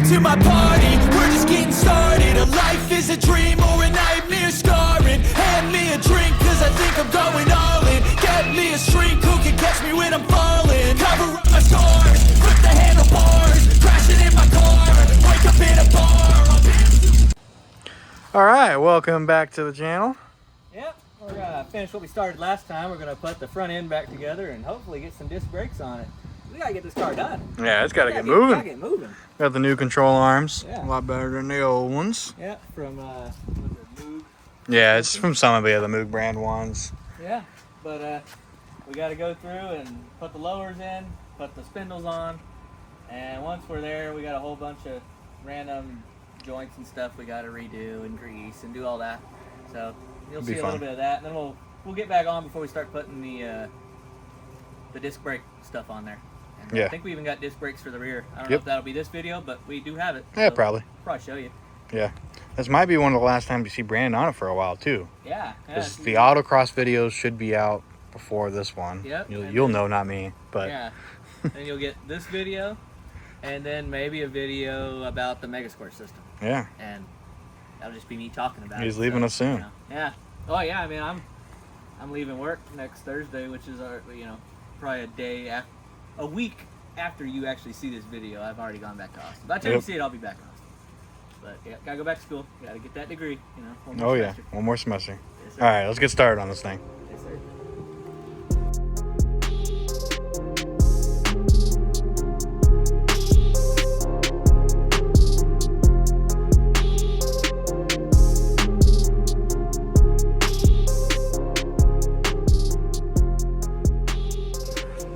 to my party, we're just getting started. A life is a dream or a nightmare scarring. Hand me a drink cause I think I'm going all in. Get me a shrink who can catch me when I'm falling. Cover up my scars, grip the handlebars, crashing in my car, wake up in a bar. Alright, welcome back to the channel. Yep, we're gonna finish what we started last time. We're gonna put the front end back together and hopefully get some disc brakes on it. We gotta get this car done. Yeah, it's gotta get moving. Gotta get moving. Got the new control arms, Yeah. a lot better than the old ones. Yeah, from was it Moog? Yeah, it's from some of the other Moog brand ones. Yeah, but we gotta go through and put the lowers in, put the spindles on, and once we're there, we got a whole bunch of random joints and stuff we gotta redo and grease and do all that. So you'll see a little bit of that, and then we'll get back on before we start putting the disc brake stuff on there. And Yeah. I think we even got disc brakes for the rear. I don't know if that'll be this video, but we do have it. Yeah, so probably. Probably show you. Yeah. This might be one of the last times you see Brandon on it for a while, too. Yeah. Because the autocross videos should be out before this one. Yep. You'll know, not me. But yeah. Then you'll get this video, and then maybe a video about the Megascore system. Yeah. And that'll just be me talking about it. He's leaving us soon. You know, yeah. Oh, yeah. I mean, I'm leaving work next Thursday, which is probably a week after you actually see this video. I've already gone back to Austin. By the time you see it, I'll be back in Austin. But yeah, gotta go back to school. Gotta get that degree. You know. One more semester. One more semester. Yes, all right, let's get started on this thing. Yes, sir.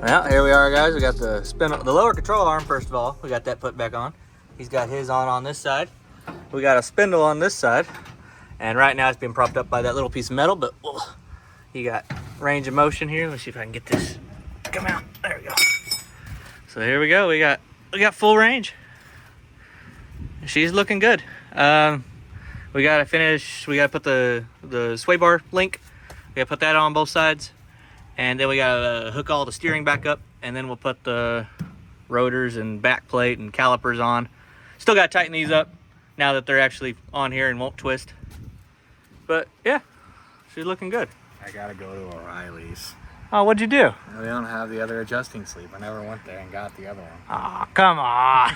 Well, here we are, guys. We got the lower control arm, first of all. We got that put back on. He's got his on this side. We got a spindle on this side. And right now it's being propped up by that little piece of metal, but you got range of motion here. Let's see if I can get this to come out. There we go. So here we go. We got full range. She's looking good. We gotta finish. We gotta put the sway bar link. We gotta put that on both sides. And then we gotta hook all the steering back up, and then we'll put the rotors and back plate and calipers on. Still gotta tighten these up now that they're actually on here and won't twist. But yeah, she's looking good. I gotta go to O'Reilly's. Oh, what'd you do? They don't have the other adjusting sleeve. I never went there and got the other one. Oh, come on.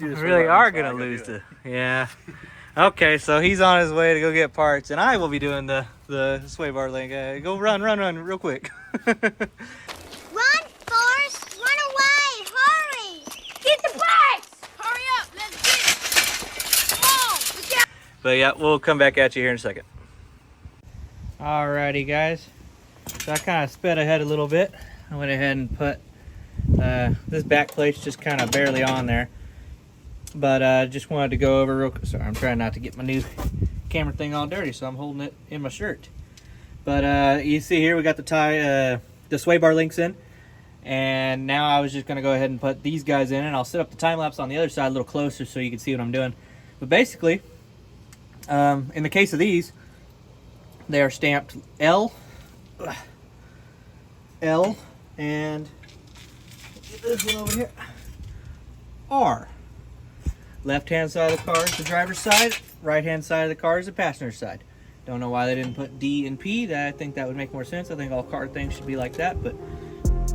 You really are gonna lose the. Yeah. Okay, so he's on his way to go get parts, and I will be doing the sway bar link. Go run real quick. Run, Forrest! Run away! Hurry! Get the brakes! Hurry up! Let's get it! Come on! We got. But yeah, we'll come back at you here in a second. Alrighty, guys. So I kind of sped ahead a little bit. I went ahead and put this back plate's just kind of barely on there. But just wanted to go over real quick. Sorry, I'm trying not to get my new camera thing all dirty, so I'm holding it in my shirt. But you see here we got the sway bar links in. And now I was just going to go ahead and put these guys in, and I'll set up the time lapse on the other side a little closer so you can see what I'm doing. But basically, in the case of these, they are stamped L, and get this one over here, R. Left-hand side of the car is the driver's side. Right-hand side of the car is the passenger side. Don't know why they didn't put D and P. I think that would make more sense. I think all car things should be like that, but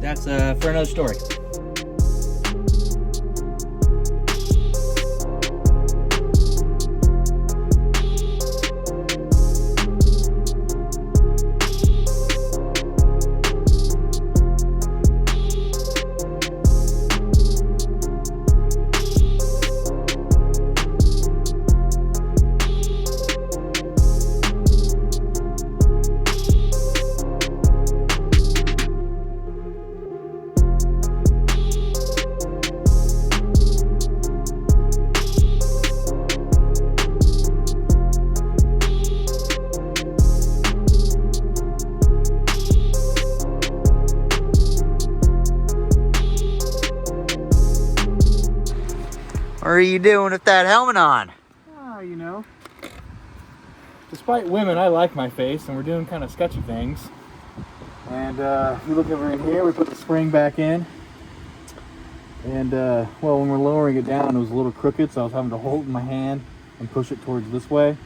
that's for another story. What are you doing with that helmet on? Oh, you know. Despite women, I like my face, and we're doing kind of sketchy things. And if you look over in here, we put the spring back in. And well, when we're lowering it down, it was a little crooked, so I was having to hold it in my hand and push it towards this way.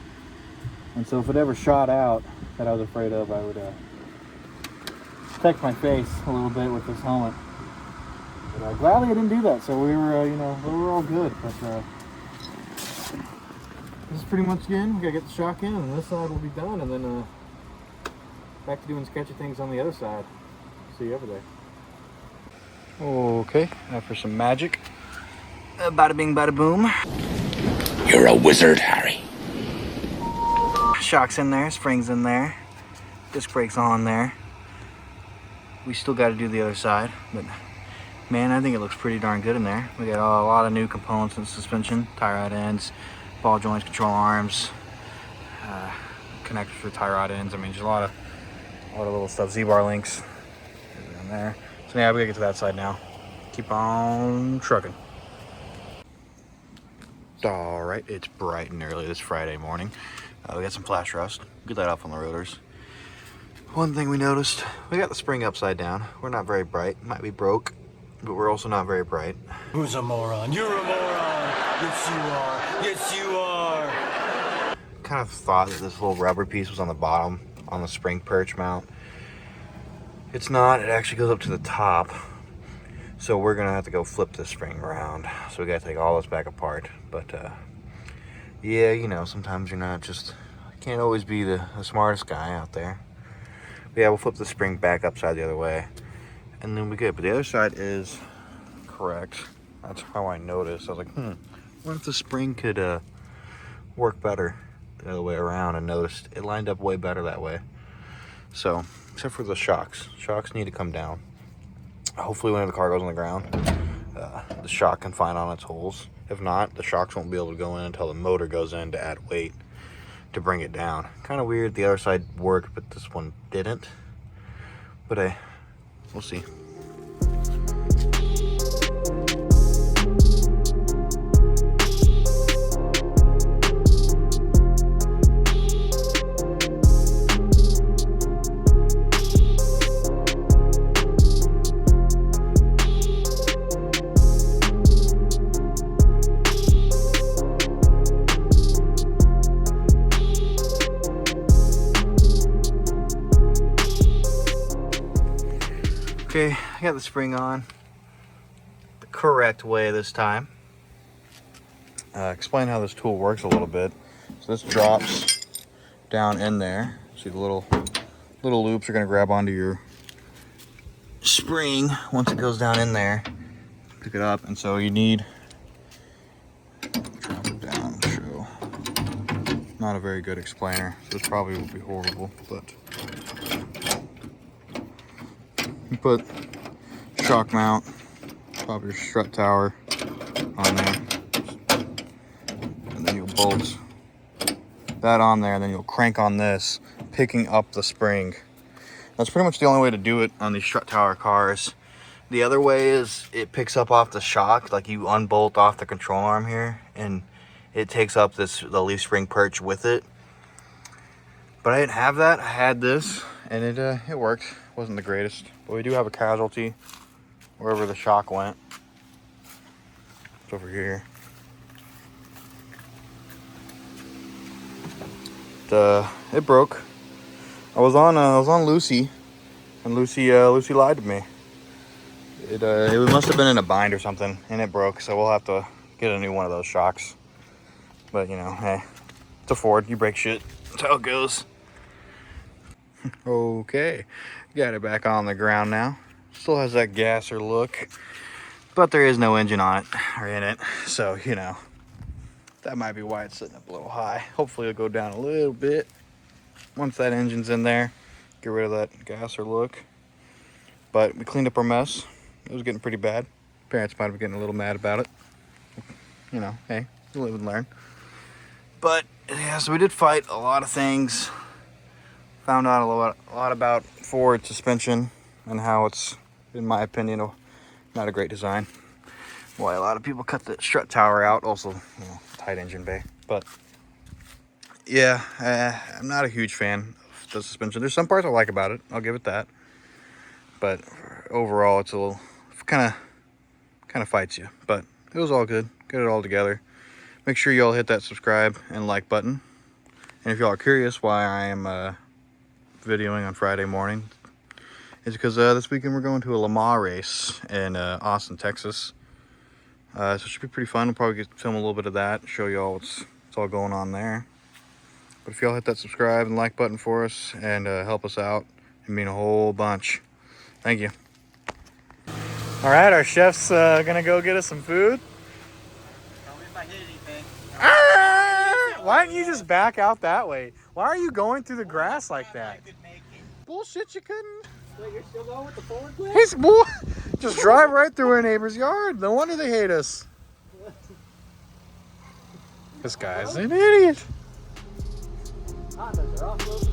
And so if it ever shot out, that I was afraid of, I would protect my face a little bit with this helmet. But gladly I didn't do that, so we were, you know, we were all good. But this is pretty much again. We gotta get the shock in, and this side will be done, and then back to doing sketchy things on the other side. See you over there. Okay, after some magic, bada bing, bada boom. You're a wizard, Harry. Shock's in there, springs in there, disc brakes on there. We still got to do the other side, but man, I think it looks pretty darn good in there. We got a lot of new components in the suspension: tie rod ends, ball joints, control arms, connectors for tie rod ends. I mean, just a lot of little stuff. Z-bar links in there. So yeah, we gotta get to that side now. Keep on trucking. All right, it's bright and early this Friday morning. We got some flash rust. Get that off on the rotors. One thing we noticed, we got the spring upside down. We're not very bright. Might be broke, but we're also not very bright. Who's a moron? You're a moron. Yes, you are. Yes, you are. Kind of thought that this little rubber piece was on the bottom on the spring perch mount. It's not. It actually goes up to the top. So we're gonna have to go flip this spring around. So we gotta take all this back apart. But yeah, you know, sometimes you're not just, can't always be the smartest guy out there. But yeah, we'll flip the spring back upside the other way, and then we good. But the other side is correct. That's how I noticed. I was like, what if the spring could work better the other way around? And noticed it lined up way better that way. So, except for the shocks. Shocks need to come down. Hopefully when the car goes on the ground, the shock can find on its holes. If not, the shocks won't be able to go in until the motor goes in to add weight to bring it down. Kind of weird. The other side worked, but this one didn't. But we'll see. Okay, I got the spring on the correct way this time. Explain how this tool works a little bit. So this drops down in there. See the little loops are gonna grab onto your spring once it goes down in there. Pick it up, and so you need, drop it down, show. Not a very good explainer. So this probably will be horrible, but you put shock mount, top of your strut tower on there, and then you'll bolt that on there, and then you'll crank on this, picking up the spring. That's pretty much the only way to do it on these strut tower cars. The other way is it picks up off the shock, like you unbolt off the control arm here, and it takes up the leaf spring perch with it. But I didn't have that. I had this, and it worked. Wasn't the greatest, but we do have a casualty wherever the shock went. It's over here. It broke. I was on Lucy, and Lucy lied to me. It must have been in a bind or something, and it broke. So we'll have to get a new one of those shocks. But you know, hey, it's a Ford. You break shit. That's how it goes. Okay, got it back on the ground now. Still has that gasser look, but there is no engine on it or in it, so you know that might be why it's sitting up a little high. Hopefully it'll go down a little bit once that engine's in there. Get rid of that gasser look. But we cleaned up our mess. It was getting pretty bad. Parents might be getting a little mad about it. You know, hey, you live and learn. But yeah, so we did fight a lot of things. Found out a lot about Ford suspension and how it's, in my opinion, not a great design. Why a lot of people cut the strut tower out. Also, you know, tight engine bay. But yeah, I'm not a huge fan of the suspension. There's some parts I like about it. I'll give it that. But overall, it's a little kind kind of fights you, but it was all good. Got it all together. Make sure y'all hit that subscribe and like button. And if y'all are curious why I am videoing on Friday morning, it's because this weekend we're going to a Lamar race in Austin, Texas. So it should be pretty fun. We'll probably film a little bit of that, show y'all what's all going on there. But if y'all hit that subscribe and like button for us and help us out, it mean a whole bunch. Thank you. All right, our chef's gonna go get us some food. Tell me if I hit anything. Why didn't you just back out that way? Why are you going through the grass like that? Bullshit, you couldn't. Wait, you're still going with the forward play? He's just drive right through our neighbor's yard. No wonder they hate us. This guy's an idiot. Hondas are off-road